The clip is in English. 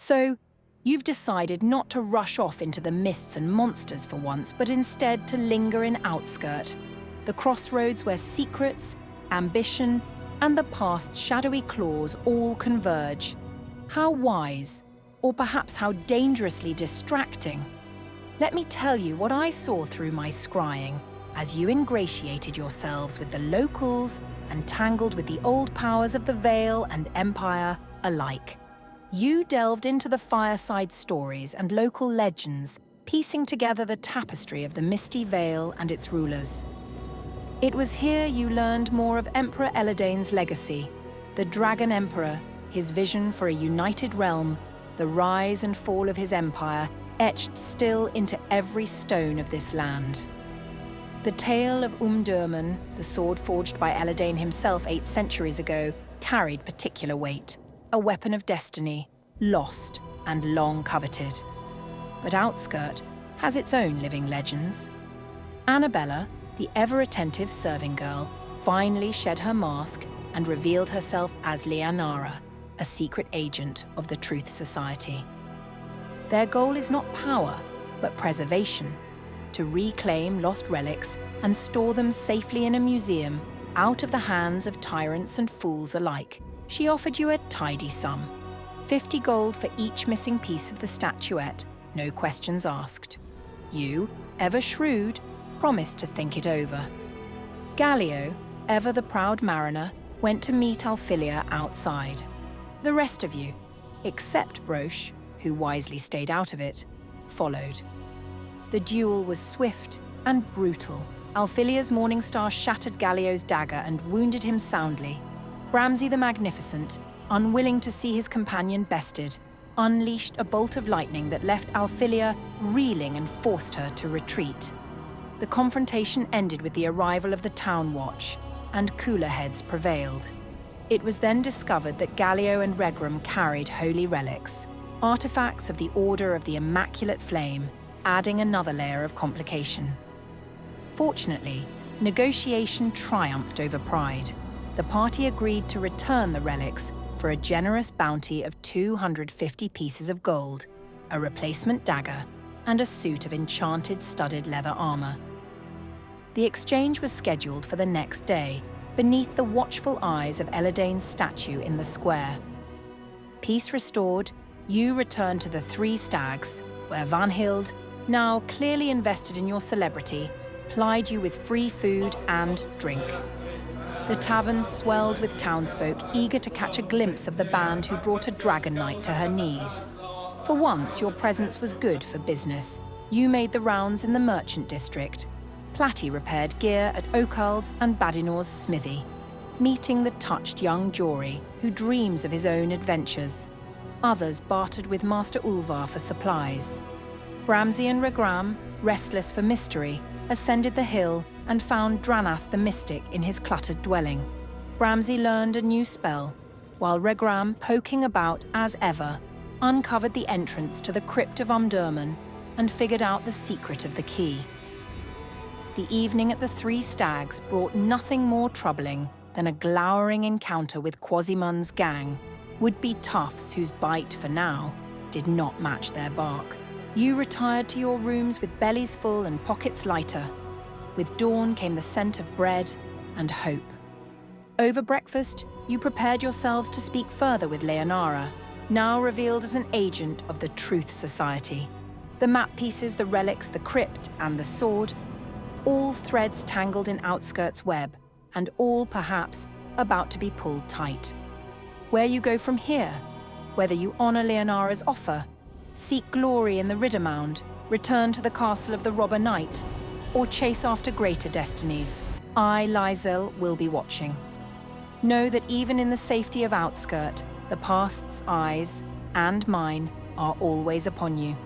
So, you've decided not to rush off into the mists and monsters for once, but instead to linger in Outskirt, the crossroads where secrets, ambition, and the past's shadowy claws all converge. How wise, or perhaps how dangerously distracting. Let me tell you what I saw through my scrying as you ingratiated yourselves with the locals and tangled with the old powers of the Vale and Empire alike. You delved into the fireside stories and local legends, piecing together the tapestry of the Misty Vale and its rulers. It was here you learned more of Emperor Eledain's legacy, the Dragon Emperor, his vision for a united realm, the rise and fall of his empire, etched still into every stone of this land. The tale of Um-Durman, the sword forged by Eledain himself 8 centuries ago, carried particular weight, a weapon of destiny, lost and long coveted. But Outskirt has its own living legends. Annabella, the ever-attentive serving girl, finally shed her mask and revealed herself as Lianara, a secret agent of the Truth Society. Their goal is not power, but preservation, to reclaim lost relics and store them safely in a museum, out of the hands of tyrants and fools alike. She offered you a tidy sum, 50 gold for each missing piece of the statuette, no questions asked. You, ever shrewd, promised to think it over. Gallio, ever the proud mariner, went to meet Alfilia outside. The rest of you, except Broche, who wisely stayed out of it, followed. The duel was swift and brutal. Alfilia's morning star shattered Gallio's dagger and wounded him soundly. Bramsey the Magnificent, unwilling to see his companion bested, unleashed a bolt of lightning that left Alfilia reeling and forced her to retreat. The confrontation ended with the arrival of the town watch, and cooler heads prevailed. It was then discovered that Gallio and Regram carried holy relics, artifacts of the Order of the Immaculate Flame, adding another layer of complication. Fortunately, negotiation triumphed over pride. The party agreed to return the relics for a generous bounty of 250 pieces of gold, a replacement dagger, and a suit of enchanted studded leather armor. The exchange was scheduled for the next day, beneath the watchful eyes of Eledain's statue in the square. Peace restored, you returned to the Three Stags, where Vanhild, now clearly invested in your celebrity, plied you with free food and drink. The tavern swelled with townsfolk eager to catch a glimpse of the band who brought a dragon knight to her knees. For once, your presence was good for business. You made the rounds in the merchant district. Platy repaired gear at Oakald's and Badinor's smithy, meeting the touched young Jory who dreams of his own adventures. Others bartered with Master Ulvar for supplies. Bramsey and Regram, restless for mystery, ascended the hill and found Dranath the Mystic in his cluttered dwelling. Bramsey learned a new spell, while Regram, poking about as ever, uncovered the entrance to the crypt of Um-Durman and figured out the secret of the key. The evening at the Three Stags brought nothing more troubling than a glowering encounter with Quasimun's gang, would-be toughs whose bite, for now, did not match their bark. You retired to your rooms with bellies full and pockets lighter. With dawn came the scent of bread and hope. Over breakfast, you prepared yourselves to speak further with Lianara, now revealed as an agent of the Truth Society. The map pieces, the relics, the crypt, and the sword, all threads tangled in Outskirt's web, and all, perhaps, about to be pulled tight. Where you go from here, whether you honor Lianara's offer, seek glory in the Riddermound, return to the castle of the Robber Knight, or chase after greater destinies, I, Lyzel, will be watching. Know that even in the safety of Outskirt, the past's eyes, and mine, are always upon you.